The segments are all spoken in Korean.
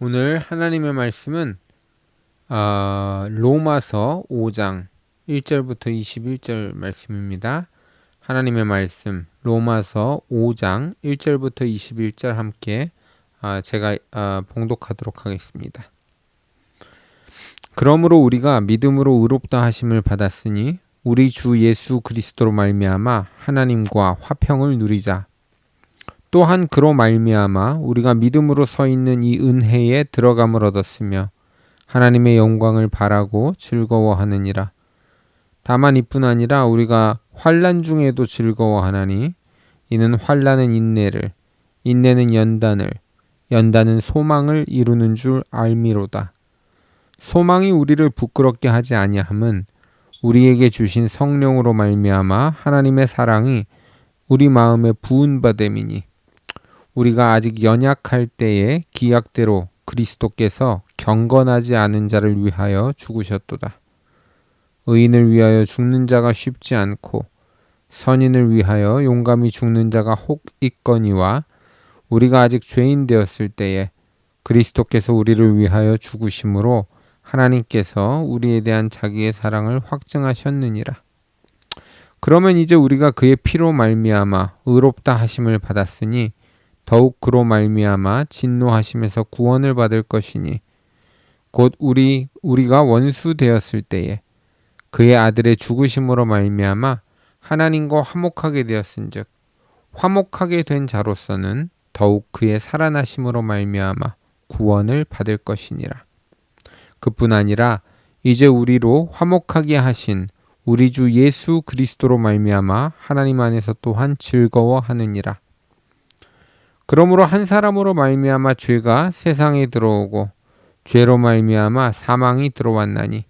오늘 하나님의 말씀은 로마서 5장 1절부터 21절 말씀입니다. 하나님의 말씀 로마서 5장 1절부터 21절 함께 제가 봉독하도록 하겠습니다. 그러므로 우리가 믿음으로 의롭다 하심을 받았으니 우리 주 예수 그리스도로 말미암아 하나님과 화평을 누리자. 또한 그로 말미암아 우리가 믿음으로 서 있는 이 은혜에 들어감을 얻었으며 하나님의 영광을 바라고 즐거워하느니라. 다만 이뿐 아니라 우리가 환난 중에도 즐거워하나니 이는 환난은 인내를, 인내는 연단을, 연단은 소망을 이루는 줄 알미로다. 소망이 우리를 부끄럽게 하지 아니함은 우리에게 주신 성령으로 말미암아 하나님의 사랑이 우리 마음에 부은 바 됨이니 우리가 아직 연약할 때에 기약대로 그리스도께서 경건하지 않은 자를 위하여 죽으셨도다. 의인을 위하여 죽는 자가 쉽지 않고 선인을 위하여 용감히 죽는 자가 혹 있거니와 우리가 아직 죄인 되었을 때에 그리스도께서 우리를 위하여 죽으심으로 하나님께서 우리에 대한 자기의 사랑을 확증하셨느니라. 그러면 이제 우리가 그의 피로 말미암아 의롭다 하심을 받았으니 더욱 그로 말미암아 진노하심에서 구원을 받을 것이니 곧 우리가 원수 되었을 때에 그의 아들의 죽으심으로 말미암아 하나님과 화목하게 되었은즉 화목하게 된 자로서는 더욱 그의 살아나심으로 말미암아 구원을 받을 것이니라. 그뿐 아니라 이제 우리로 화목하게 하신 우리 주 예수 그리스도로 말미암아 하나님 안에서 또한 즐거워하느니라. 그러므로 한 사람으로 말미암아 죄가 세상에 들어오고 죄로 말미암아 사망이 들어왔나니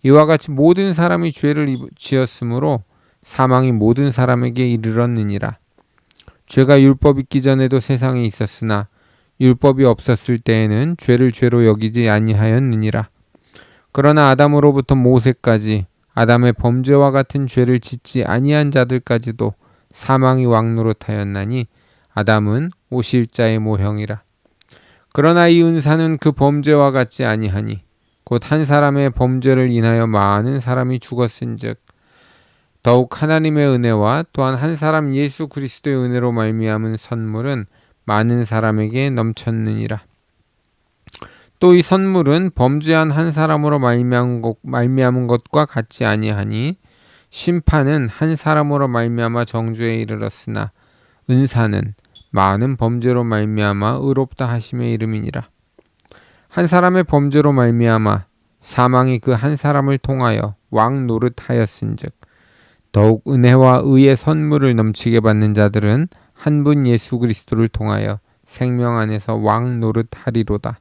이와 같이 모든 사람이 죄를 지었으므로 사망이 모든 사람에게 이르렀느니라. 죄가 율법 있기 전에도 세상에 있었으나 율법이 없었을 때에는 죄를 죄로 여기지 아니하였느니라. 그러나 아담으로부터 모세까지 아담의 범죄와 같은 죄를 짓지 아니한 자들까지도 사망이 왕노릇하였나니 아담은 오실자의 모형이라. 그러나 이 은사는 그 범죄와 같지 아니하니 곧 한 사람의 범죄를 인하여 많은 사람이 죽었은즉 더욱 하나님의 은혜와 또한 한 사람 예수 그리스도의 은혜로 말미암은 선물은 많은 사람에게 넘쳤느니라. 또 이 선물은 범죄한 한 사람으로 말미암은 것과 같지 아니하니 심판은 한 사람으로 말미암아 정죄에 이르렀으나 은사는 많은 범죄로 말미암아 의롭다 하심의 이름이니라. 한 사람의 범죄로 말미암아 사망이 그 한 사람을 통하여 왕 노릇하였은즉 더욱 은혜와 의의 선물을 넘치게 받는 자들은 한 분 예수 그리스도를 통하여 생명 안에서 왕 노릇하리로다.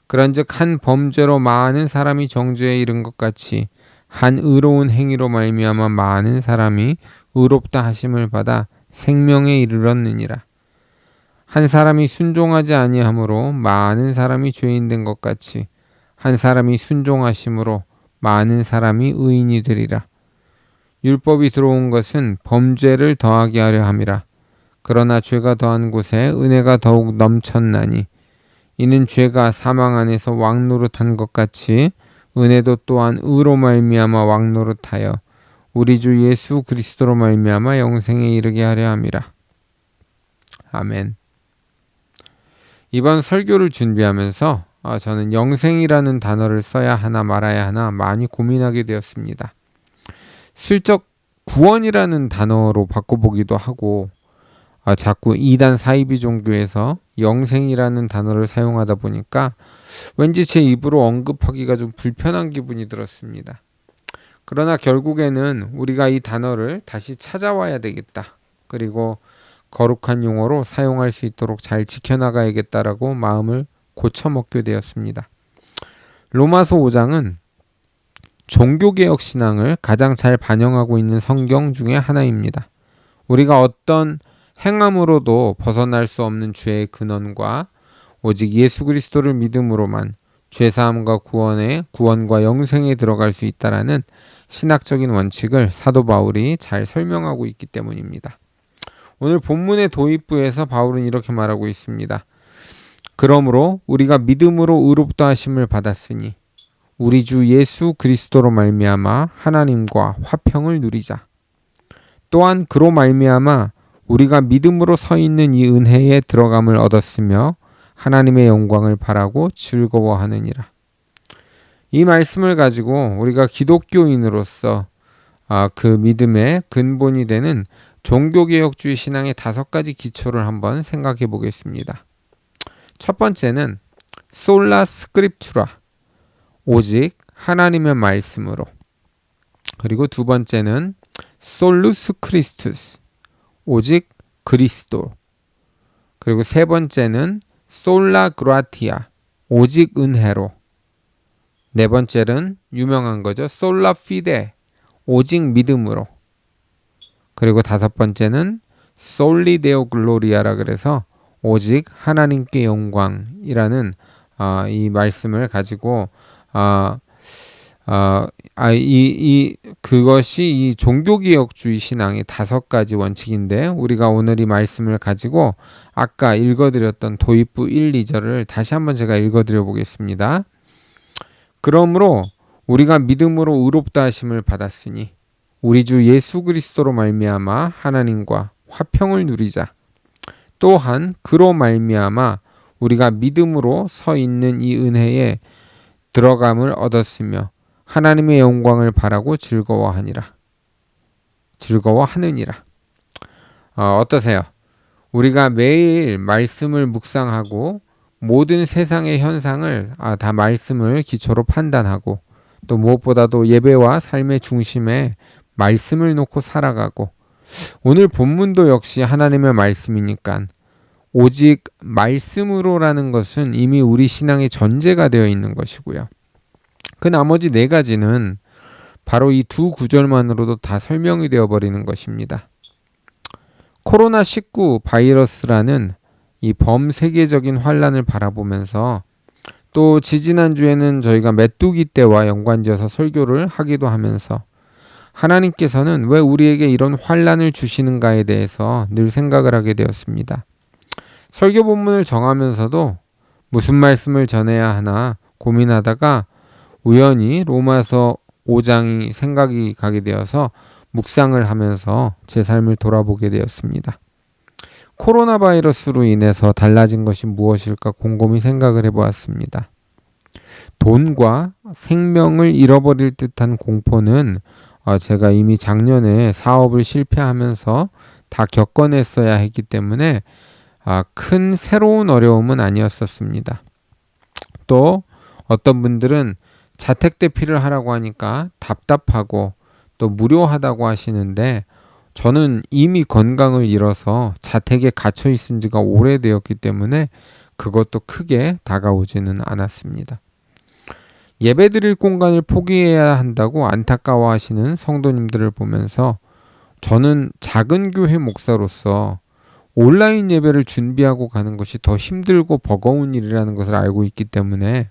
그런즉 한 범죄로 많은 사람이 정죄에 이른 것 같이 한 의로운 행위로 말미암아 많은 사람이 의롭다 하심을 받아 생명에 이르렀느니라. 한 사람이 순종하지 아니하므로 많은 사람이 죄인 된 것 같이 한 사람이 순종하심으로 많은 사람이 의인이 되리라. 율법이 들어온 것은 범죄를 더하게 하려 함이라. 그러나 죄가 더한 곳에 은혜가 더욱 넘쳤나니 이는 죄가 사망 안에서 왕노릇한 것 같이 은혜도 또한 의로 말미암아 왕노릇하여 우리 주 예수 그리스도로 말미암아 영생에 이르게 하려 함이라. 아멘. 이번 설교를 준비하면서 저는 영생이라는 단어를 써야 하나 말아야 하나 많이 고민하게 되었습니다. 슬쩍 구원이라는 단어로 바꿔보기도 하고 자꾸 이단 사이비 종교에서 영생이라는 단어를 사용하다 보니까 왠지 제 입으로 언급하기가 좀 불편한 기분이 들었습니다. 그러나 결국에는 우리가 이 단어를 다시 찾아와야 되겠다. 그리고 거룩한 용어로 사용할 수 있도록 잘 지켜나가야겠다라고 마음을 고쳐먹게 되었습니다. 로마서 5장은 종교개혁 신앙을 가장 잘 반영하고 있는 성경 중에 하나입니다. 우리가 어떤 행함으로도 벗어날 수 없는 죄의 근원과 오직 예수 그리스도를 믿음으로만 죄사함과 구원과 영생에 들어갈 수 있다라는 신학적인 원칙을 사도 바울이 잘 설명하고 있기 때문입니다. 오늘 본문의 도입부에서 바울은 이렇게 말하고 있습니다. 그러므로 우리가 믿음으로 의롭다 하심을 받았으니 우리 주 예수 그리스도로 말미암아 하나님과 화평을 누리자. 또한 그로 말미암아 우리가 믿음으로 서 있는 이 은혜에 들어감을 얻었으며 하나님의 영광을 바라고 즐거워하느니라. 이 말씀을 가지고 우리가 기독교인으로서 그 믿음의 근본이 되는 종교개혁주의 신앙의 5가지 기초를 한번 생각해 보겠습니다. 첫 번째는 솔라 스크립투라, 오직 하나님의 말씀으로. 그리고 두 번째는 솔루스 크리스투스, 오직 그리스도. 그리고 세 번째는 솔라 그라티아, 오직 은혜로. 네 번째는 유명한 거죠. 솔라 피데, 오직 믿음으로. 그리고 5번째는 솔리 데오 글로리아라 그래서 오직 하나님께 영광이라는 이 말씀을 가지고 그것이 이 종교개혁주의 신앙의 5가지 원칙인데, 우리가 오늘 이 말씀을 가지고 아까 읽어드렸던 도입부 1, 2절을 다시 한번 제가 읽어드려 보겠습니다. 그러므로 우리가 믿음으로 의롭다 하심을 받았으니 우리 주 예수 그리스도로 말미암아 하나님과 화평을 누리자. 또한 그로 말미암아 우리가 믿음으로 서 있는 이 은혜에 들어감을 얻었으며 하나님의 영광을 바라고 즐거워하느니라. 어떠세요? 우리가 매일 말씀을 묵상하고 모든 세상의 현상을 다 말씀을 기초로 판단하고, 또 무엇보다도 예배와 삶의 중심에 말씀을 놓고 살아가고, 오늘 본문도 역시 하나님의 말씀이니까 오직 말씀으로라는 것은 이미 우리 신앙의 전제가 되어 있는 것이고요. 그 나머지 4가지는 바로 이 2 구절만으로도 다 설명이 되어버리는 것입니다. 코로나19 바이러스라는 이 범세계적인 환란을 바라보면서, 또 지지난주에는 저희가 메뚜기 떼와 연관지어서 설교를 하기도 하면서 하나님께서는 왜 우리에게 이런 환란을 주시는가에 대해서 늘 생각을 하게 되었습니다. 설교 본문을 정하면서도 무슨 말씀을 전해야 하나 고민하다가 우연히 로마서 5장이 생각이 가게 되어서 묵상을 하면서 제 삶을 돌아보게 되었습니다. 코로나 바이러스로 인해서 달라진 것이 무엇일까 곰곰이 생각을 해보았습니다. 돈과 생명을 잃어버릴 듯한 공포는 제가 이미 작년에 사업을 실패하면서 다 겪어냈어야 했기 때문에 큰 새로운 어려움은 아니었었습니다. 또 어떤 분들은 자택대피를 하라고 하니까 답답하고 또 무료하다고 하시는데, 저는 이미 건강을 잃어서 자택에 갇혀 있은 지가 오래되었기 때문에 그것도 크게 다가오지는 않았습니다. 예배드릴 공간을 포기해야 한다고 안타까워하시는 성도님들을 보면서 저는 작은 교회 목사로서 온라인 예배를 준비하고 가는 것이 더 힘들고 버거운 일이라는 것을 알고 있기 때문에,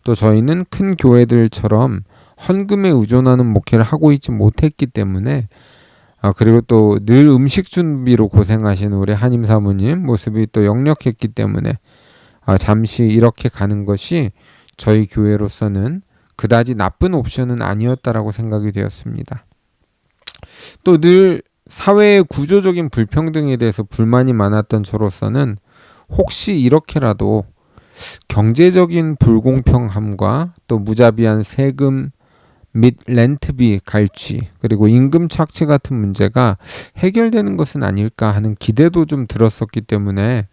또 저희는 큰 교회들처럼 헌금에 의존하는 목회를 하고 있지 못했기 때문에, 그리고 또 늘 음식 준비로 고생하시는 우리 한임 사모님 모습이 또 역력했기 때문에 잠시 이렇게 가는 것이 저희 교회로서는 그다지 나쁜 옵션은 아니었다라고 생각이 되었습니다. 또 늘 사회의 구조적인 불평등에 대해서 불만이 많았던 저로서는 혹시 이렇게라도 경제적인 불공평함과 또 무자비한 세금 및 렌트비 갈취, 그리고 임금 착취 같은 문제가 해결되는 것은 아닐까 하는 기대도 좀 들었었기 때문에,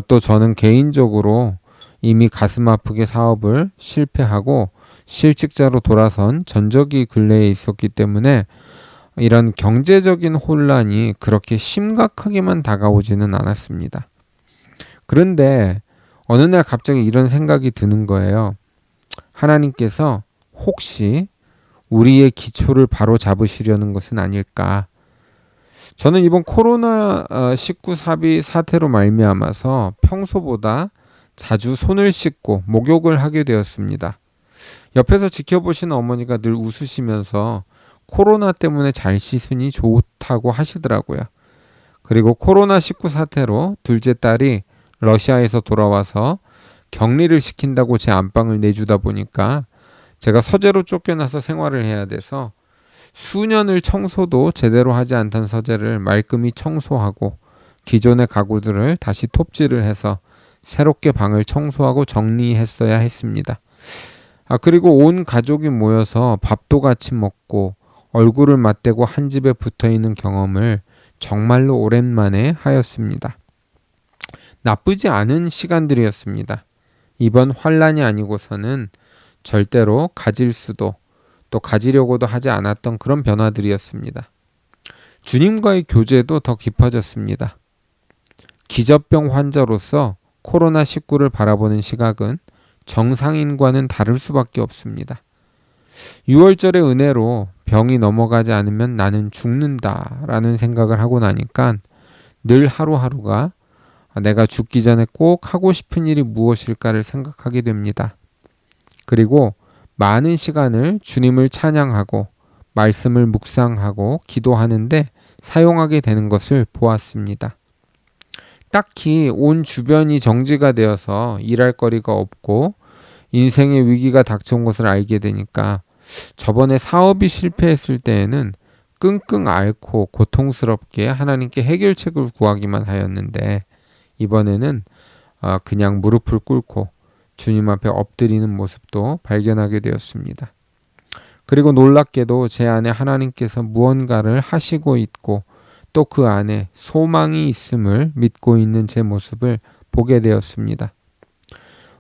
또 저는 개인적으로 이미 가슴 아프게 사업을 실패하고 실직자로 돌아선 전적이 근래에 있었기 때문에 이런 경제적인 혼란이 그렇게 심각하게만 다가오지는 않았습니다. 그런데 어느 날 갑자기 이런 생각이 드는 거예요. 하나님께서 혹시 우리의 기초를 바로 잡으시려는 것은 아닐까. 저는 이번 코로나19 사태로 말미암아서 평소보다 자주 손을 씻고 목욕을 하게 되었습니다. 옆에서 지켜보시는 어머니가 늘 웃으시면서 코로나 때문에 잘 씻으니 좋다고 하시더라고요. 그리고 코로나19 사태로 둘째 딸이 러시아에서 돌아와서 격리를 시킨다고 제 안방을 내주다 보니까 제가 서재로 쫓겨나서 생활을 해야 돼서 수년을 청소도 제대로 하지 않던 서재를 말끔히 청소하고 기존의 가구들을 다시 톱질을 해서 새롭게 방을 청소하고 정리했어야 했습니다. 그리고 온 가족이 모여서 밥도 같이 먹고 얼굴을 맞대고 한 집에 붙어 있는 경험을 정말로 오랜만에 하였습니다. 나쁘지 않은 시간들이었습니다. 이번 환란이 아니고서는 절대로 가질 수도 또 가지려고도 하지 않았던 그런 변화들이었습니다. 주님과의 교제도 더 깊어졌습니다. 기저병 환자로서 코로나19를 바라보는 시각은 정상인과는 다를 수밖에 없습니다. 6월절의 은혜로 병이 넘어가지 않으면 나는 죽는다라는 생각을 하고 나니까 늘 하루하루가 내가 죽기 전에 꼭 하고 싶은 일이 무엇일까를 생각하게 됩니다. 그리고 많은 시간을 주님을 찬양하고 말씀을 묵상하고 기도하는데 사용하게 되는 것을 보았습니다. 딱히 온 주변이 정지가 되어서 일할 거리가 없고 인생의 위기가 닥쳐온 것을 알게 되니까 저번에 사업이 실패했을 때에는 끙끙 앓고 고통스럽게 하나님께 해결책을 구하기만 하였는데 이번에는 그냥 무릎을 꿇고 주님 앞에 엎드리는 모습도 발견하게 되었습니다. 그리고 놀랍게도 제 안에 하나님께서 무언가를 하시고 있고 또 그 안에 소망이 있음을 믿고 있는 제 모습을 보게 되었습니다.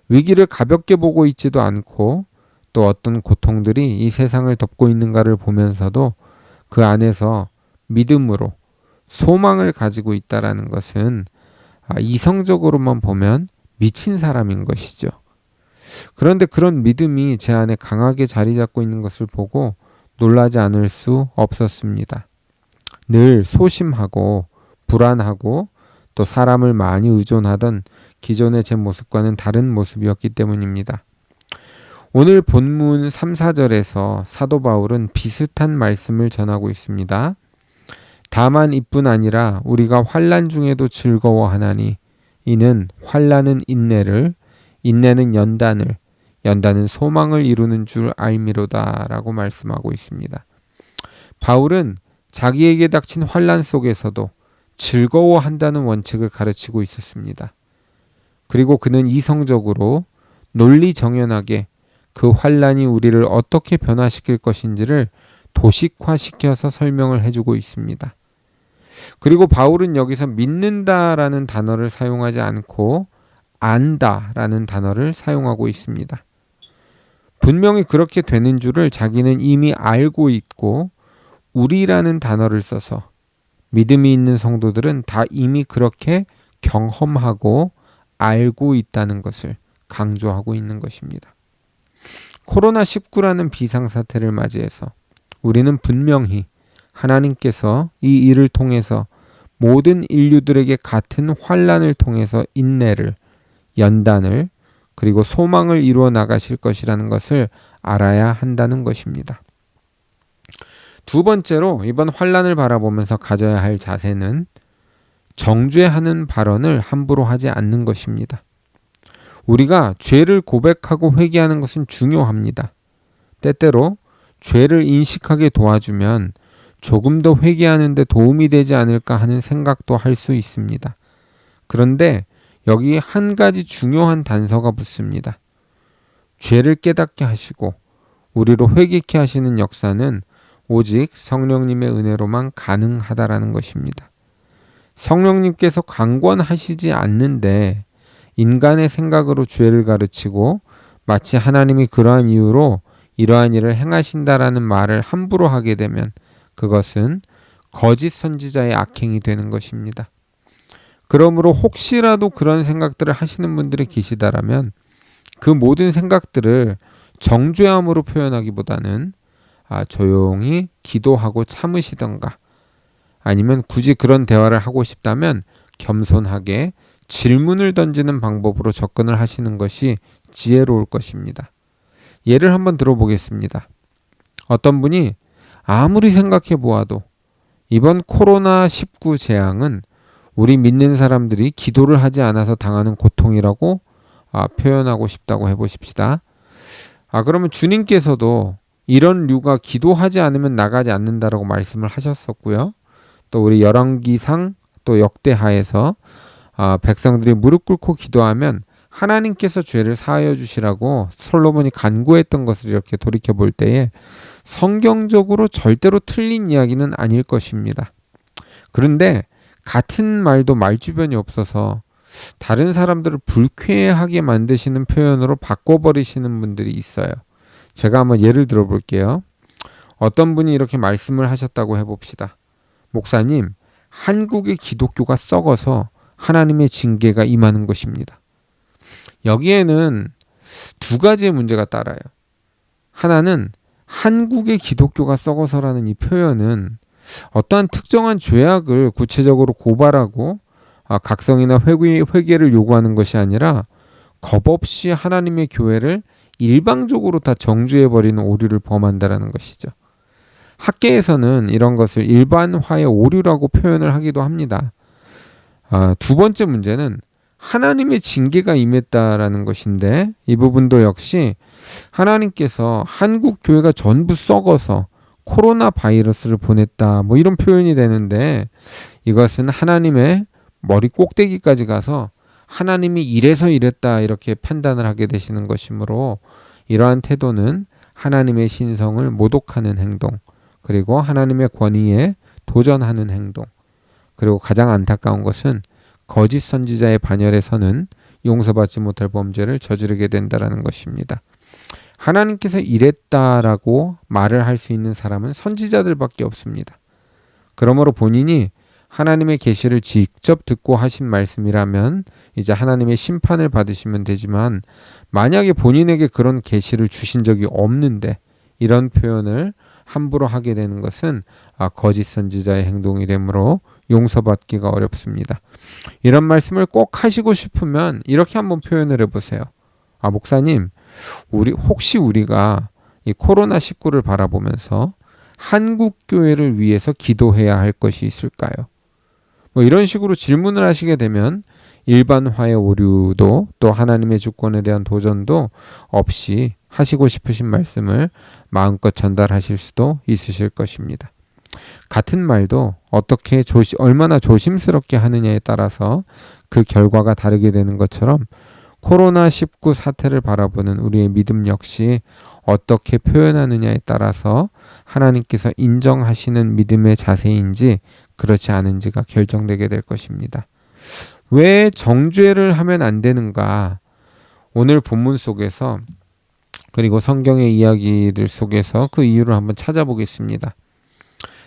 위기를 가볍게 보고 있지도 않고 또 어떤 고통들이 이 세상을 덮고 있는가를 보면서도 그 안에서 믿음으로 소망을 가지고 있다라는 것은 이성적으로만 보면 미친 사람인 것이죠. 그런데 그런 믿음이 제 안에 강하게 자리 잡고 있는 것을 보고 놀라지 않을 수 없었습니다. 늘 소심하고 불안하고 또 사람을 많이 의존하던 기존의 제 모습과는 다른 모습이었기 때문입니다. 오늘 본문 3, 4절에서 사도 바울은 비슷한 말씀을 전하고 있습니다. 다만 이뿐 아니라 우리가 환난 중에도 즐거워하나니 이는 환난은 인내를 인내는 연단을 연단은 소망을 이루는 줄 알미로다 라고 말씀하고 있습니다. 바울은 자기에게 닥친 환난 속에서도 즐거워한다는 원칙을 가르치고 있었습니다. 그리고 그는 이성적으로 논리정연하게 그 환난이 우리를 어떻게 변화시킬 것인지를 도식화시켜서 설명을 해주고 있습니다. 그리고 바울은 여기서 믿는다라는 단어를 사용하지 않고 안다라는 단어를 사용하고 있습니다. 분명히 그렇게 되는 줄을 자기는 이미 알고 있고 우리라는 단어를 써서 믿음이 있는 성도들은 다 이미 그렇게 경험하고 알고 있다는 것을 강조하고 있는 것입니다. 코로나19라는 비상사태를 맞이해서 우리는 분명히 하나님께서 이 일을 통해서 모든 인류들에게 같은 환난을 통해서 인내를, 연단을, 그리고 소망을 이루어 나가실 것이라는 것을 알아야 한다는 것입니다. 두 번째로 이번 환난을 바라보면서 가져야 할 자세는 정죄하는 발언을 함부로 하지 않는 것입니다. 우리가 죄를 고백하고 회개하는 것은 중요합니다. 때때로 죄를 인식하게 도와주면 조금 더 회개하는 데 도움이 되지 않을까 하는 생각도 할 수 있습니다. 그런데 여기 한 가지 중요한 단서가 붙습니다. 죄를 깨닫게 하시고 우리로 회개케 하시는 역사는 오직 성령님의 은혜로만 가능하다라는 것입니다. 성령님께서 강권하시지 않는데 인간의 생각으로 죄를 가르치고 마치 하나님이 그러한 이유로 이러한 일을 행하신다라는 말을 함부로 하게 되면 그것은 거짓 선지자의 악행이 되는 것입니다. 그러므로 혹시라도 그런 생각들을 하시는 분들이 계시다라면 그 모든 생각들을 정죄함으로 표현하기보다는 조용히 기도하고 참으시던가 아니면 굳이 그런 대화를 하고 싶다면 겸손하게 질문을 던지는 방법으로 접근을 하시는 것이 지혜로울 것입니다. 예를 한번 들어보겠습니다. 어떤 분이 아무리 생각해 보아도 이번 코로나19 재앙은 우리 믿는 사람들이 기도를 하지 않아서 당하는 고통이라고 표현하고 싶다고 해보십시다. 그러면 주님께서도 이런 류가 기도하지 않으면 나가지 않는다라고 말씀을 하셨었고요. 또 우리 열왕기상 또 역대하에서 백성들이 무릎 꿇고 기도하면 하나님께서 죄를 사하여 주시라고 솔로몬이 간구했던 것을 이렇게 돌이켜 볼 때에 성경적으로 절대로 틀린 이야기는 아닐 것입니다. 그런데 같은 말도 말주변이 없어서 다른 사람들을 불쾌하게 만드시는 표현으로 바꿔버리시는 분들이 있어요. 제가 한번 예를 들어 볼게요. 어떤 분이 이렇게 말씀을 하셨다고 해봅시다. 목사님, 한국의 기독교가 썩어서 하나님의 징계가 임하는 것입니다. 여기에는 두 가지의 문제가 따라요. 하나는 한국의 기독교가 썩어서라는 이 표현은 어떠한 특정한 죄악을 구체적으로 고발하고 각성이나 회개를 요구하는 것이 아니라 겁없이 하나님의 교회를 일방적으로 다 정죄해버리는 오류를 범한다라는 것이죠. 학계에서는 이런 것을 일반화의 오류라고 표현을 하기도 합니다. 두 번째 문제는 하나님의 징계가 임했다라는 것인데 이 부분도 역시 하나님께서 한국 교회가 전부 썩어서 코로나 바이러스를 보냈다 이런 표현이 되는데 이것은 하나님의 머리 꼭대기까지 가서 하나님이 이래서 이랬다 이렇게 판단을 하게 되시는 것이므로 이러한 태도는 하나님의 신성을 모독하는 행동, 그리고 하나님의 권위에 도전하는 행동, 그리고 가장 안타까운 것은 거짓 선지자의 반열에서는 용서받지 못할 범죄를 저지르게 된다는 것입니다. 하나님께서 이랬다라고 말을 할 수 있는 사람은 선지자들밖에 없습니다. 그러므로 본인이 하나님의 계시를 직접 듣고 하신 말씀이라면 이제 하나님의 심판을 받으시면 되지만 만약에 본인에게 그런 계시를 주신 적이 없는데 이런 표현을 함부로 하게 되는 것은 거짓 선지자의 행동이 되므로 용서받기가 어렵습니다. 이런 말씀을 꼭 하시고 싶으면 이렇게 한번 표현을 해보세요. 목사님, 혹시 우리가 이 코로나19를 바라보면서 한국 교회를 위해서 기도해야 할 것이 있을까요? 이런 식으로 질문을 하시게 되면 일반화의 오류도 또 하나님의 주권에 대한 도전도 없이 하시고 싶으신 말씀을 마음껏 전달하실 수도 있으실 것입니다. 같은 말도 얼마나 조심스럽게 하느냐에 따라서 그 결과가 다르게 되는 것처럼 코로나19 사태를 바라보는 우리의 믿음 역시 어떻게 표현하느냐에 따라서 하나님께서 인정하시는 믿음의 자세인지 그렇지 않은지가 결정되게 될 것입니다. 왜 정죄를 하면 안 되는가? 오늘 본문 속에서 그리고 성경의 이야기들 속에서 그 이유를 한번 찾아보겠습니다.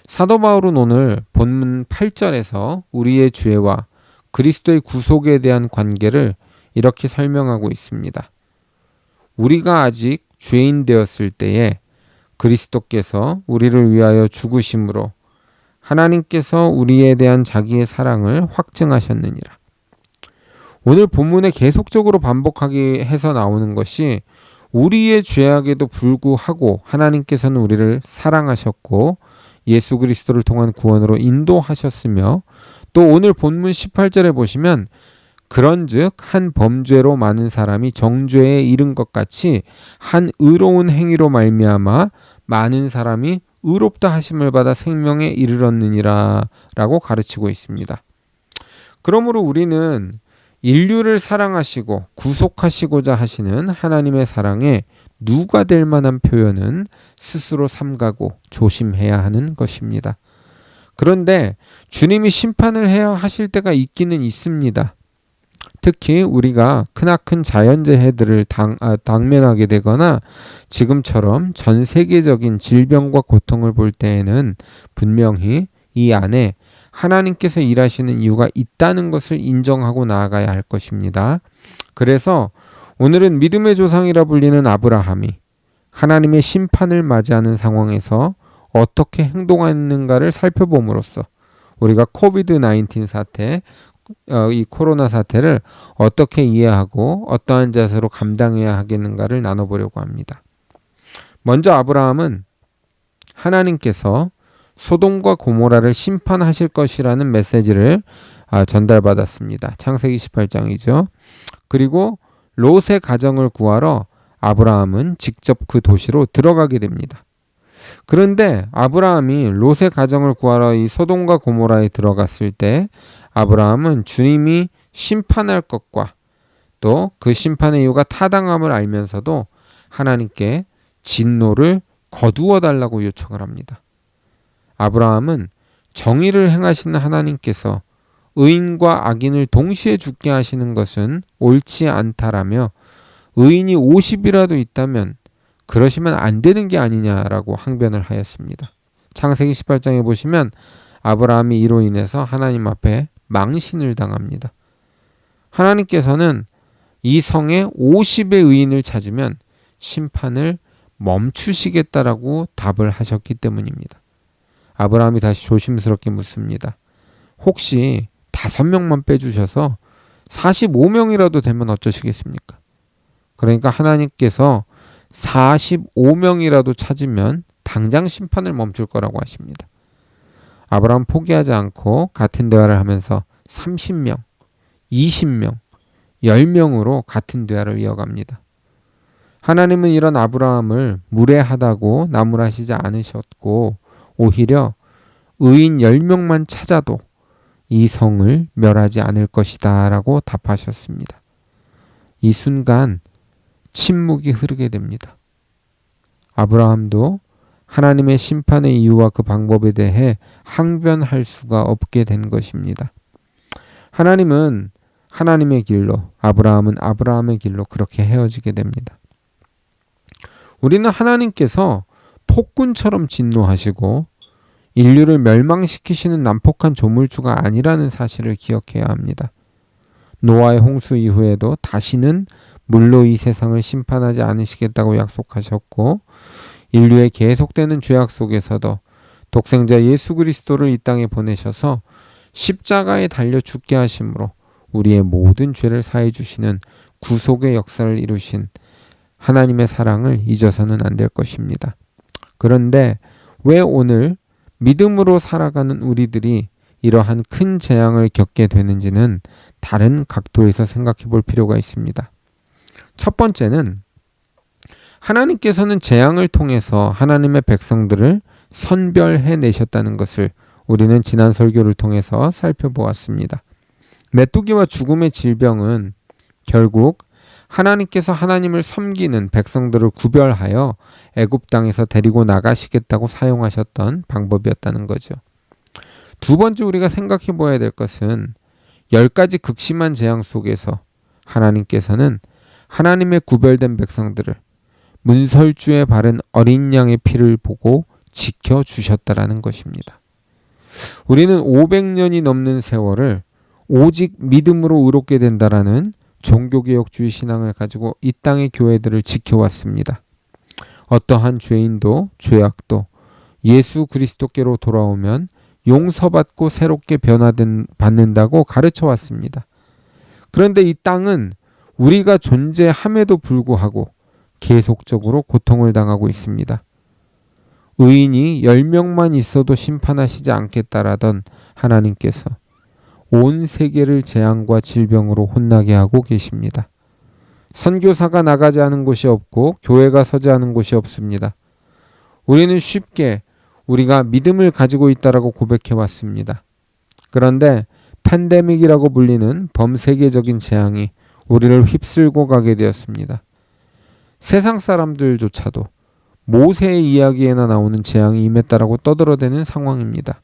사도 바울은 오늘 본문 8절에서 우리의 죄와 그리스도의 구속에 대한 관계를 이렇게 설명하고 있습니다. 우리가 아직 죄인 되었을 때에 그리스도께서 우리를 위하여 죽으심으로 하나님께서 우리에 대한 자기의 사랑을 확증하셨느니라. 오늘 본문에 계속적으로 반복하게 해서 나오는 것이 우리의 죄악에도 불구하고 하나님께서는 우리를 사랑하셨고 예수 그리스도를 통한 구원으로 인도하셨으며 또 오늘 본문 18절에 보시면 그런즉 한 범죄로 많은 사람이 정죄에 이른 것 같이 한 의로운 행위로 말미암아 많은 사람이 의롭다 하심을 받아 생명에 이르렀느니라 라고 가르치고 있습니다. 그러므로 우리는 인류를 사랑하시고 구속하시고자 하시는 하나님의 사랑에 누가 될 만한 표현은 스스로 삼가고 조심해야 하는 것입니다. 그런데 주님이 심판을 해야 하실 때가 있기는 있습니다. 특히 우리가 크나큰 자연재해들을 당면하게 되거나 지금처럼 전 세계적인 질병과 고통을 볼 때에는 분명히 이 안에 하나님께서 일하시는 이유가 있다는 것을 인정하고 나아가야 할 것입니다. 그래서 오늘은 믿음의 조상이라 불리는 아브라함이 하나님의 심판을 맞이하는 상황에서 어떻게 행동했는가를 살펴봄으로써 우리가 코비드-19 사태, 이 코로나 사태를 어떻게 이해하고 어떠한 자세로 감당해야 하겠는가를 나눠보려고 합니다. 먼저 아브라함은 하나님께서 소돔과 고모라를 심판하실 것이라는 메시지를 전달받았습니다. 창세기 18장이죠. 그리고 롯의 가정을 구하러 아브라함은 직접 그 도시로 들어가게 됩니다. 그런데 아브라함이 롯의 가정을 구하러 이 소돔과 고모라에 들어갔을 때 아브라함은 주님이 심판할 것과 또 그 심판의 이유가 타당함을 알면서도 하나님께 진노를 거두어 달라고 요청을 합니다. 아브라함은 정의를 행하시는 하나님께서 의인과 악인을 동시에 죽게 하시는 것은 옳지 않다라며 의인이 50이라도 있다면 그러시면 안 되는 게 아니냐라고 항변을 하였습니다. 창세기 18장에 보시면 아브라함이 이로 인해서 하나님 앞에 망신을 당합니다. 하나님께서는 이 성에 50의 의인을 찾으면 심판을 멈추시겠다라고 답을 하셨기 때문입니다. 아브라함이 다시 조심스럽게 묻습니다. 혹시 5명만 빼주셔서 45명이라도 되면 어쩌시겠습니까? 그러니까 하나님께서 45명이라도 찾으면 당장 심판을 멈출 거라고 하십니다. 아브라함 포기하지 않고 같은 대화를 하면서 30명, 20명, 10명으로 같은 대화를 이어갑니다. 하나님은 이런 아브라함을 무례하다고 나무라시지 않으셨고 오히려 의인 10명만 찾아도 이 성을 멸하지 않을 것이다 라고 답하셨습니다. 이 순간 침묵이 흐르게 됩니다. 아브라함도 하나님의 심판의 이유와 그 방법에 대해 항변할 수가 없게 된 것입니다. 하나님은 하나님의 길로, 아브라함은 아브라함의 길로 그렇게 헤어지게 됩니다. 우리는 하나님께서 폭군처럼 진노하시고 인류를 멸망시키시는 난폭한 조물주가 아니라는 사실을 기억해야 합니다. 노아의 홍수 이후에도 다시는 물로 이 세상을 심판하지 않으시겠다고 약속하셨고 인류의 계속되는 죄악 속에서도 독생자 예수 그리스도를 이 땅에 보내셔서 십자가에 달려 죽게 하심으로 우리의 모든 죄를 사해 주시는 구속의 역사를 이루신 하나님의 사랑을 잊어서는 안 될 것입니다. 그런데 왜 오늘 믿음으로 살아가는 우리들이 이러한 큰 재앙을 겪게 되는지는 다른 각도에서 생각해 볼 필요가 있습니다. 첫 번째는 하나님께서는 재앙을 통해서 하나님의 백성들을 선별해 내셨다는 것을 우리는 지난 설교를 통해서 살펴보았습니다. 메뚜기와 죽음의 질병은 결국 하나님께서 하나님을 섬기는 백성들을 구별하여 애굽 땅에서 데리고 나가시겠다고 사용하셨던 방법이었다는 거죠. 두 번째 우리가 생각해 보아야 될 것은 10가지 극심한 재앙 속에서 하나님께서는 하나님의 구별된 백성들을 문설주에 바른 어린 양의 피를 보고 지켜주셨다라는 것입니다. 우리는 500년이 넘는 세월을 오직 믿음으로 의롭게 된다라는 종교개혁주의 신앙을 가지고 이 땅의 교회들을 지켜왔습니다. 어떠한 죄인도 죄악도 예수 그리스도께로 돌아오면 용서받고 새롭게 변화받는다고 가르쳐왔습니다. 그런데 이 땅은 우리가 존재함에도 불구하고 계속적으로 고통을 당하고 있습니다. 의인이 10명만 있어도 심판하시지 않겠다라던 하나님께서 온 세계를 재앙과 질병으로 혼나게 하고 계십니다. 선교사가 나가지 않은 곳이 없고 교회가 서지 않은 곳이 없습니다. 우리는 쉽게 우리가 믿음을 가지고 있다라고 고백해 왔습니다. 그런데 팬데믹이라고 불리는 범세계적인 재앙이 우리를 휩쓸고 가게 되었습니다. 세상 사람들조차도 모세의 이야기에나 나오는 재앙이 임했다라고 떠들어대는 상황입니다.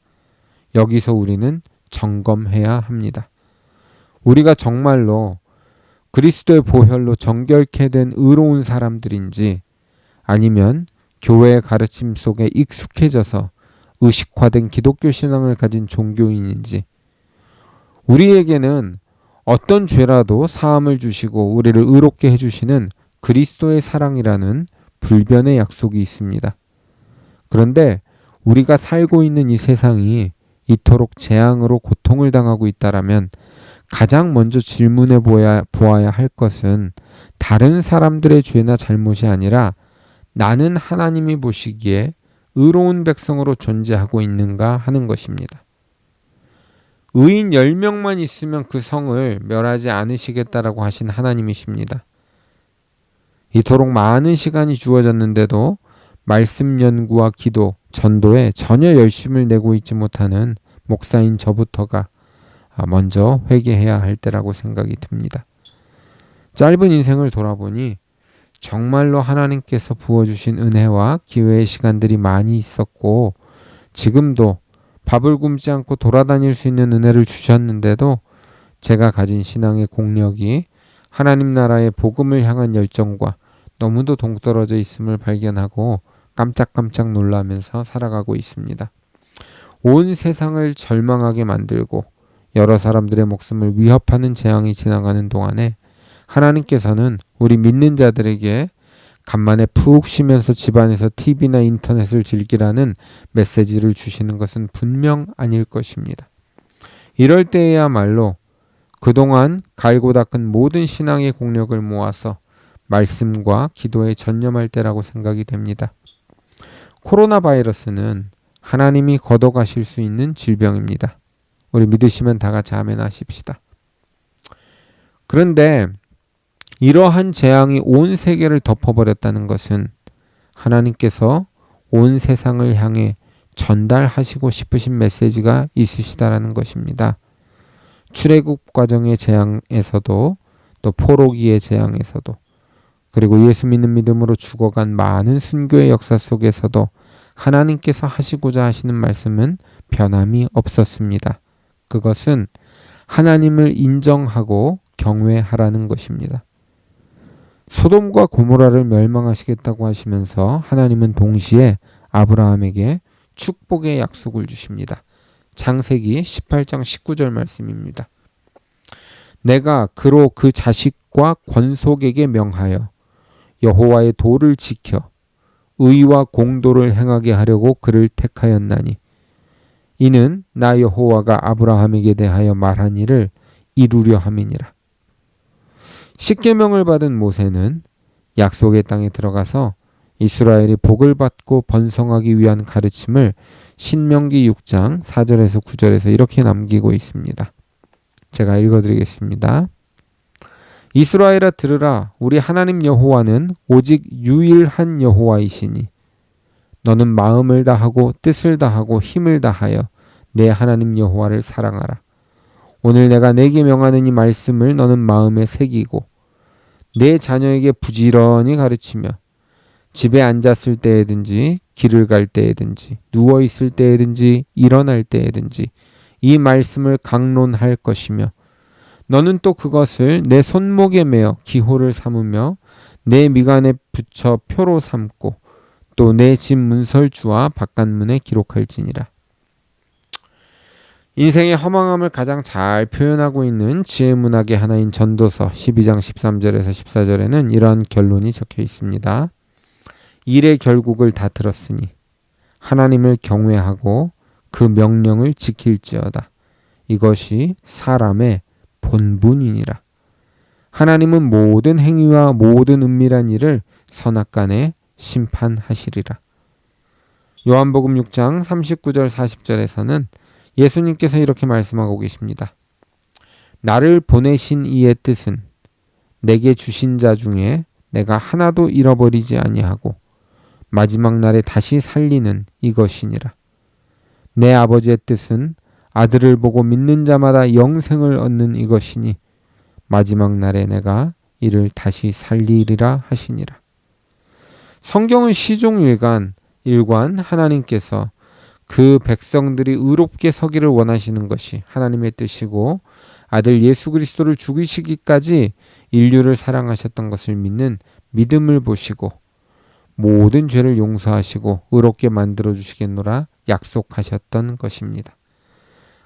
여기서 우리는 점검해야 합니다. 우리가 정말로 그리스도의 보혈로 정결케 된 의로운 사람들인지 아니면 교회의 가르침 속에 익숙해져서 의식화된 기독교 신앙을 가진 종교인인지 우리에게는 어떤 죄라도 사함을 주시고 우리를 의롭게 해주시는 그리스도의 사랑이라는 불변의 약속이 있습니다. 그런데 우리가 살고 있는 이 세상이 이토록 재앙으로 고통을 당하고 있다라면 가장 먼저 질문해 보아야 할 것은 다른 사람들의 죄나 잘못이 아니라 나는 하나님이 보시기에 의로운 백성으로 존재하고 있는가 하는 것입니다. 의인 10명만 있으면 그 성을 멸하지 않으시겠다라고 하신 하나님이십니다. 이토록 많은 시간이 주어졌는데도 말씀 연구와 기도, 전도에 전혀 열심을 내고 있지 못하는 목사인 저부터가 먼저 회개해야 할 때라고 생각이 듭니다. 짧은 인생을 돌아보니 정말로 하나님께서 부어주신 은혜와 기회의 시간들이 많이 있었고, 지금도 밥을 굶지 않고 돌아다닐 수 있는 은혜를 주셨는데도 제가 가진 신앙의 공력이 하나님 나라의 복음을 향한 열정과 너무도 동떨어져 있음을 발견하고 깜짝깜짝 놀라면서 살아가고 있습니다. 온 세상을 절망하게 만들고 여러 사람들의 목숨을 위협하는 재앙이 지나가는 동안에 하나님께서는 우리 믿는 자들에게 간만에 푹 쉬면서 집안에서 TV나 인터넷을 즐기라는 메시지를 주시는 것은 분명 아닐 것입니다. 이럴 때에야말로 그동안 갈고 닦은 모든 신앙의 공력을 모아서 말씀과 기도에 전념할 때라고 생각이 됩니다. 코로나 바이러스는 하나님이 걷어가실 수 있는 질병입니다. 우리 믿으시면 다 같이 아멘 하십시다. 그런데 이러한 재앙이 온 세계를 덮어버렸다는 것은 하나님께서 온 세상을 향해 전달하시고 싶으신 메시지가 있으시다라는 것입니다. 출애굽 과정의 재앙에서도, 또 포로기의 재앙에서도, 그리고 예수 믿는 믿음으로 죽어간 많은 순교의 역사 속에서도 하나님께서 하시고자 하시는 말씀은 변함이 없었습니다. 그것은 하나님을 인정하고 경외하라는 것입니다. 소돔과 고모라를 멸망하시겠다고 하시면서 하나님은 동시에 아브라함에게 축복의 약속을 주십니다. 창세기 18장 19절 말씀입니다. 내가 그로 그 자식과 권속에게 명하여 여호와의 도를 지켜 의와 공도를 행하게 하려고 그를 택하였나니 이는 나 여호와가 아브라함에게 대하여 말한 일을 이루려 함이니라. 십계명을 받은 모세는 약속의 땅에 들어가서 이스라엘이 복을 받고 번성하기 위한 가르침을 신명기 6장 4절에서 9절에서 이렇게 남기고 있습니다. 제가 읽어드리겠습니다. 이스라엘아 들으라. 우리 하나님 여호와는 오직 유일한 여호와이시니 너는 마음을 다하고 뜻을 다하고 힘을 다하여 내 하나님 여호와를 사랑하라. 오늘 내가 내게 명하는 이 말씀을 너는 마음에 새기고 내 자녀에게 부지런히 가르치며 집에 앉았을 때에든지 길을 갈 때에든지 누워 있을 때에든지 일어날 때에든지 이 말씀을 강론할 것이며 너는 또 그것을 내 손목에 매어 기호를 삼으며 내 미간에 붙여 표로 삼고 또 내 집 문설주와 바깥문에 기록할지니라. 인생의 허망함을 가장 잘 표현하고 있는 지혜문학의 하나인 전도서 12장 13절에서 14절에는 이러한 결론이 적혀 있습니다. 일의 결국을 다 들었으니 하나님을 경외하고 그 명령을 지킬지어다. 이것이 사람의 본분이니라. 하나님은 모든 행위와 모든 은밀한 일을 선악간에 심판하시리라. 요한복음 6장 39절 40절에서는 예수님께서 이렇게 말씀하고 계십니다. 나를 보내신 이의 뜻은 내게 주신 자 중에 내가 하나도 잃어버리지 아니하고 마지막 날에 다시 살리는 이것이니라. 내 아버지의 뜻은 아들을 보고 믿는 자마다 영생을 얻는 이것이니 마지막 날에 내가 이를 다시 살리리라 하시니라. 성경은 시종일관 하나님께서 그 백성들이 의롭게 서기를 원하시는 것이 하나님의 뜻이고 아들 예수 그리스도를 죽이시기까지 인류를 사랑하셨던 것을 믿는 믿음을 보시고 모든 죄를 용서하시고 의롭게 만들어 주시겠노라 약속하셨던 것입니다.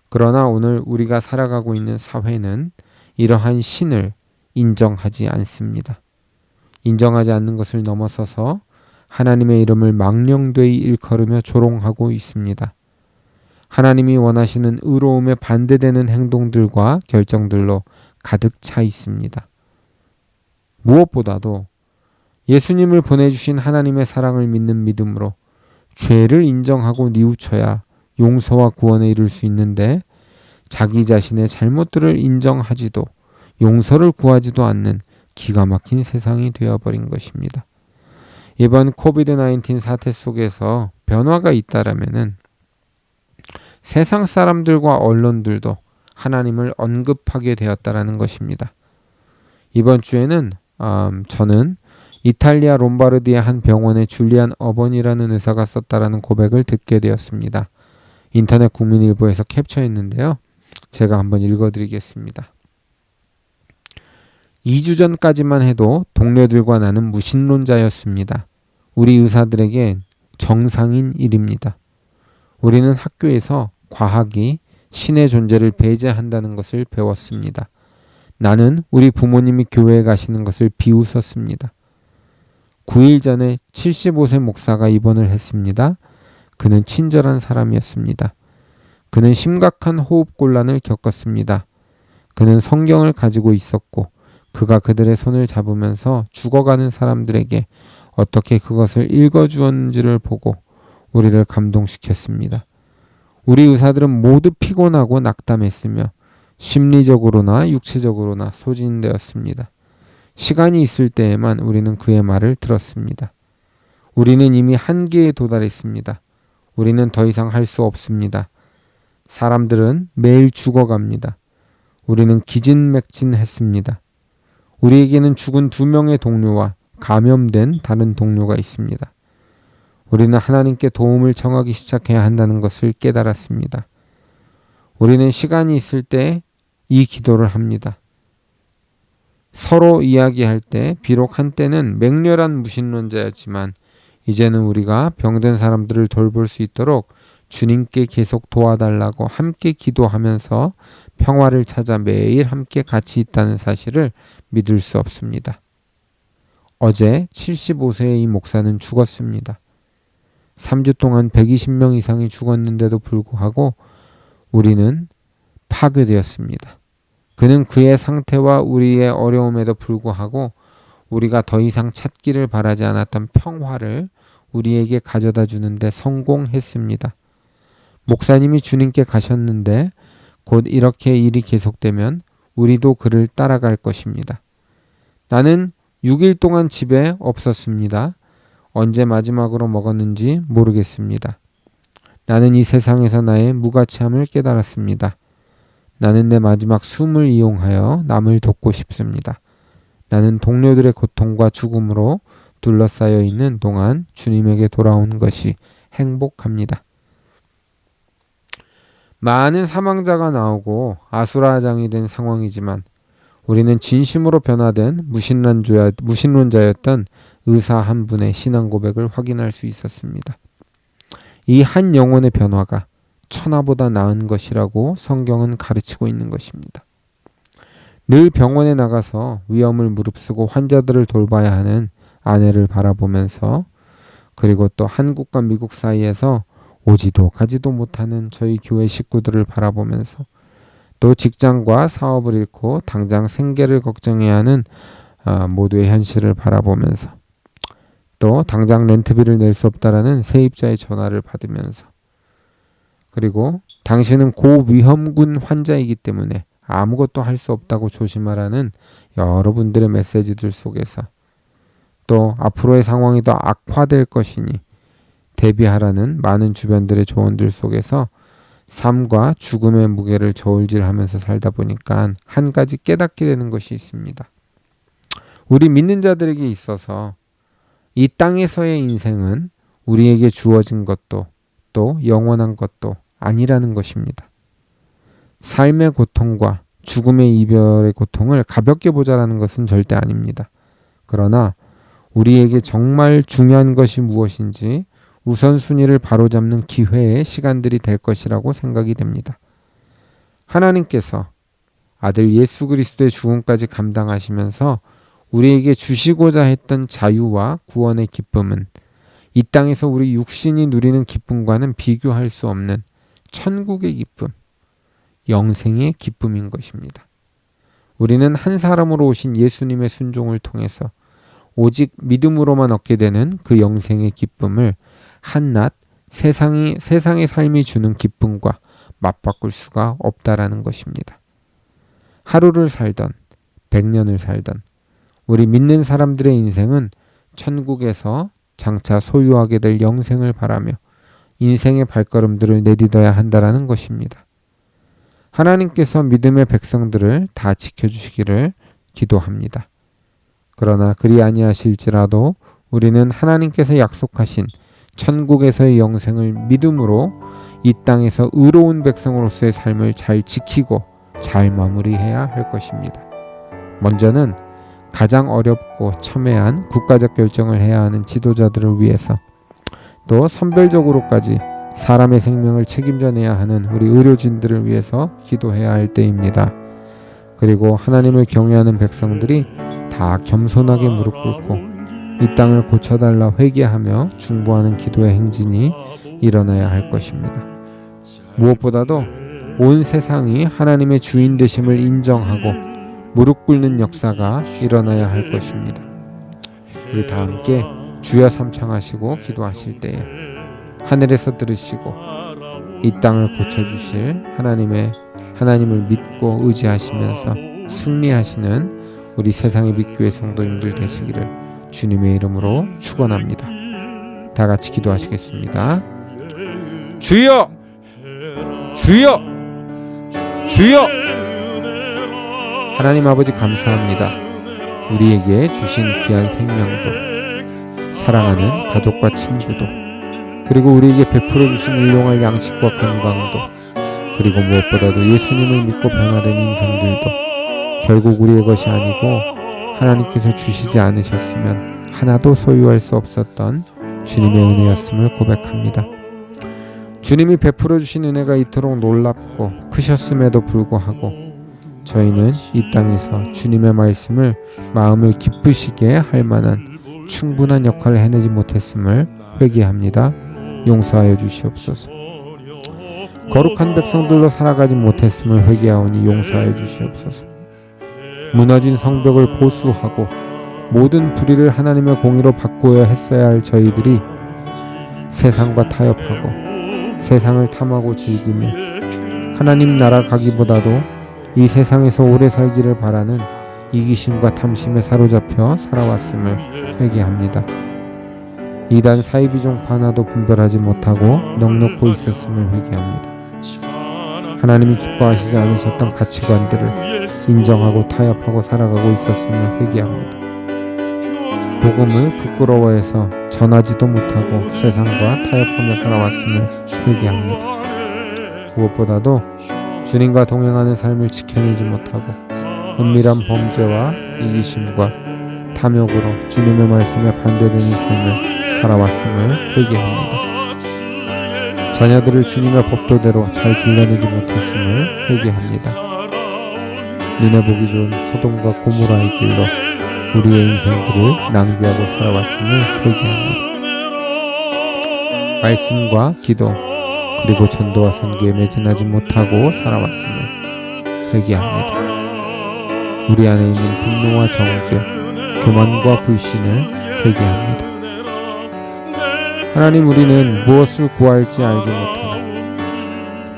그러나 오늘 우리가 살아가고 있는 사회는 이러한 신을 인정하지 않습니다. 인정하지 않는 것을 넘어서서 하나님의 이름을 망령되이 일컬으며 조롱하고 있습니다. 하나님이 원하시는 의로움에 반대되는 행동들과 결정들로 가득 차 있습니다. 무엇보다도 예수님을 보내주신 하나님의 사랑을 믿는 믿음으로 죄를 인정하고 뉘우쳐야 용서와 구원에 이룰 수 있는데 자기 자신의 잘못들을 인정하지도 용서를 구하지도 않는 기가 막힌 세상이 되어버린 것입니다. 이번 코비드-19 사태 속에서 변화가 있다라면은 세상 사람들과 언론들도 하나님을 언급하게 되었다라는 것입니다. 이번 주에는 저는 이탈리아 롬바르디의 한 병원의 줄리안 어번이라는 의사가 썼다라는 고백을 듣게 되었습니다. 인터넷 국민일보에서 캡처했는데요. 제가 한번 읽어드리겠습니다. 2주 전까지만 해도 동료들과 나는 무신론자였습니다. 우리 의사들에게 정상인 일입니다. 우리는 학교에서 과학이 신의 존재를 배제한다는 것을 배웠습니다. 나는 우리 부모님이 교회에 가시는 것을 비웃었습니다. 9일 전에 75세 목사가 입원을 했습니다. 그는 친절한 사람이었습니다. 그는 심각한 호흡곤란을 겪었습니다. 그는 성경을 가지고 있었고 그가 그들의 손을 잡으면서 죽어가는 사람들에게 어떻게 그것을 읽어주었는지를 보고 우리를 감동시켰습니다. 우리 의사들은 모두 피곤하고 낙담했으며 심리적으로나 육체적으로나 소진되었습니다. 시간이 있을 때에만 우리는 그의 말을 들었습니다. 우리는 이미 한계에 도달했습니다. 우리는 더 이상 할 수 없습니다. 사람들은 매일 죽어갑니다. 우리는 기진맥진했습니다. 우리에게는 죽은 2명의 동료와 감염된 다른 동료가 있습니다. 우리는 하나님께 도움을 청하기 시작해야 한다는 것을 깨달았습니다. 우리는 시간이 있을 때 이 기도를 합니다. 서로 이야기할 때 비록 한때는 맹렬한 무신론자였지만 이제는 우리가 병든 사람들을 돌볼 수 있도록 주님께 계속 도와달라고 함께 기도하면서 평화를 찾아 매일 함께 같이 있다는 사실을 믿을 수 없습니다. 어제 75세의 이 목사는 죽었습니다. 3주 동안 120명 이상이 죽었는데도 불구하고 우리는 파괴되었습니다. 그는 그의 상태와 우리의 어려움에도 불구하고 우리가 더 이상 찾기를 바라지 않았던 평화를 우리에게 가져다 주는데 성공했습니다. 목사님이 주님께 가셨는데 곧 이렇게 일이 계속되면 우리도 그를 따라갈 것입니다. 나는 6일 동안 집에 없었습니다. 언제 마지막으로 먹었는지 모르겠습니다. 나는 이 세상에서 나의 무가치함을 깨달았습니다. 나는 내 마지막 숨을 이용하여 남을 돕고 싶습니다. 나는 동료들의 고통과 죽음으로 둘러싸여 있는 동안 주님에게 돌아온 것이 행복합니다. 많은 사망자가 나오고 아수라장이 된 상황이지만 우리는 진심으로 변화된 무신론자였던 의사 한 분의 신앙 고백을 확인할 수 있었습니다. 이 한 영혼의 변화가 천하보다 나은 것이라고 성경은 가르치고 있는 것입니다. 늘 병원에 나가서 위험을 무릅쓰고 환자들을 돌봐야 하는 아내를 바라보면서 그리고 또 한국과 미국 사이에서 오지도 가지도 못하는 저희 교회 식구들을 바라보면서 또 직장과 사업을 잃고 당장 생계를 걱정해야 하는 모두의 현실을 바라보면서 또 당장 렌트비를 낼 수 없다라는 세입자의 전화를 받으면서 그리고 당신은 고위험군 환자이기 때문에 아무것도 할 수 없다고 조심하라는 여러분들의 메시지들 속에서 또 앞으로의 상황이 더 악화될 것이니 대비하라는 많은 주변들의 조언들 속에서 삶과 죽음의 무게를 저울질하면서 살다 보니까 한 가지 깨닫게 되는 것이 있습니다. 우리 믿는 자들에게 있어서 이 땅에서의 인생은 우리에게 주어진 것도 또 영원한 것도 아니라는 것입니다. 삶의 고통과 죽음의 이별의 고통을 가볍게 보자라는 것은 절대 아닙니다. 그러나 우리에게 정말 중요한 것이 무엇인지 우선순위를 바로잡는 기회의 시간들이 될 것이라고 생각이 됩니다. 하나님께서 아들 예수 그리스도의 죽음까지 감당하시면서 우리에게 주시고자 했던 자유와 구원의 기쁨은 이 땅에서 우리 육신이 누리는 기쁨과는 비교할 수 없는 천국의 기쁨, 영생의 기쁨인 것입니다. 우리는 한 사람으로 오신 예수님의 순종을 통해서 오직 믿음으로만 얻게 되는 그 영생의 기쁨을 한낱 세상의 삶이 주는 기쁨과 맞바꿀 수가 없다라는 것입니다. 하루를 살던 100년을 살던 우리 믿는 사람들의 인생은 천국에서 장차 소유하게 될 영생을 바라며 인생의 발걸음들을 내딛어야 한다라는 것입니다. 하나님께서 믿음의 백성들을 다 지켜주시기를 기도합니다. 그러나 그리 아니하실지라도 우리는 하나님께서 약속하신 천국에서의 영생을 믿음으로 이 땅에서 의로운 백성으로서의 삶을 잘 지키고 잘 마무리해야 할 것입니다. 먼저는 가장 어렵고 첨예한 국가적 결정을 해야 하는 지도자들을 위해서, 또 선별적으로까지 사람의 생명을 책임져 내야 하는 우리 의료진들을 위해서 기도해야 할 때입니다. 그리고 하나님을 경외하는 백성들이 다 겸손하게 무릎 꿇고 이 땅을 고쳐달라 회개하며 중보하는 기도의 행진이 일어나야 할 것입니다. 무엇보다도 온 세상이 하나님의 주인 되심을 인정하고 무릎 꿇는 역사가 일어나야 할 것입니다. 우리 다 함께 주여 삼창하시고 기도하실 때에 하늘에서 들으시고 이 땅을 고쳐주실 하나님을 믿고 의지하시면서 승리하시는 우리 세상의 빛교회 성도님들 되시기를 주님의 이름으로 축원합니다. 다 같이 기도하시겠습니다. 주여! 주여! 주여! 하나님 아버지 감사합니다. 우리에게 주신 귀한 생명도, 사랑하는 가족과 친구도, 그리고 우리에게 베풀어 주신 일용할 양식과 건강도, 그리고 무엇보다도 예수님을 믿고 변화된 인생들도 결국 우리의 것이 아니고 하나님께서 주시지 않으셨으면 하나도 소유할 수 없었던 주님의 은혜였음을 고백합니다. 주님이 베풀어 주신 은혜가 이토록 놀랍고 크셨음에도 불구하고 저희는 이 땅에서 주님의 말씀을 마음을 기쁘시게 할 만한 충분한 역할을 해내지 못했음을 회개합니다. 용서하여 주시옵소서. 거룩한 백성들로 살아가지 못했음을 회개하오니 용서하여 주시옵소서. 무너진 성벽을 보수하고 모든 불의를 하나님의 공의로 바꾸어야 했어야 할 저희들이 세상과 타협하고 세상을 탐하고 즐기며 하나님 나라 가기보다도 이 세상에서 오래 살기를 바라는 이기심과 탐심에 사로잡혀 살아왔음을 회개합니다. 이단 사이비종파 하나도 분별하지 못하고 넉넉고 있었음을 회개합니다. 하나님이 기뻐하시지 않으셨던 가치관들을 인정하고 타협하고 살아가고 있었음을 회개합니다. 복음을 부끄러워해서 전하지도 못하고 세상과 타협하며 살아왔음을 회개합니다. 무엇보다도 주님과 동행하는 삶을 지켜내지 못하고 은밀한 범죄와 이기심과 탐욕으로 주님의 말씀에 반대되는 삶을 살아왔음을 회개합니다. 자녀들을 주님의 법도대로 잘 길러내지 못했음을 회개합니다. 눈에 보기 좋은 소돔과 고모라의 길로 우리의 인생들을 낭비하고 살아왔음을 회개합니다. 말씀과 기도 그리고 전도와 선교에 매진하지 못하고 살아왔음을 회개합니다. 우리 안에 있는 분노와 정죄, 교만과 불신을 회개합니다. 하나님, 우리는 무엇을 구할지 알지 못하고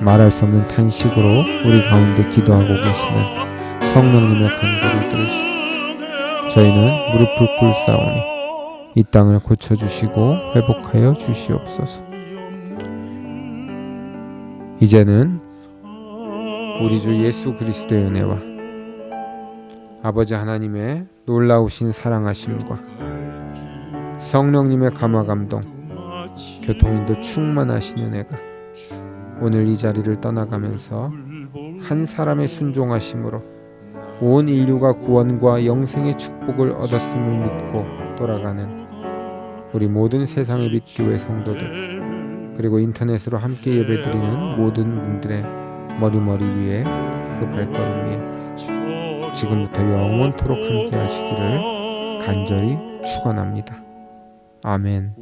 말할 수 없는 탄식으로 우리 가운데 기도하고 계시는 성령님의 간구를 들으시고 저희는 무릎을 꿇사오니 이 땅을 고쳐주시고 회복하여 주시옵소서. 이제는 우리 주 예수 그리스도의 은혜와 아버지 하나님의 놀라우신 사랑하심과 성령님의 감화감동, 교통인도 충만하신 은혜가 오늘 이 자리를 떠나가면서 한 사람의 순종하심으로 온 인류가 구원과 영생의 축복을 얻었음을 믿고 돌아가는 우리 모든 세상의 빛 교회 성도들, 그리고 인터넷으로 함께 예배드리는 모든 분들의 머리 위에 그 발걸음 위에 지금부터 영원토록 함께 하시기를 간절히 축원합니다. 아멘.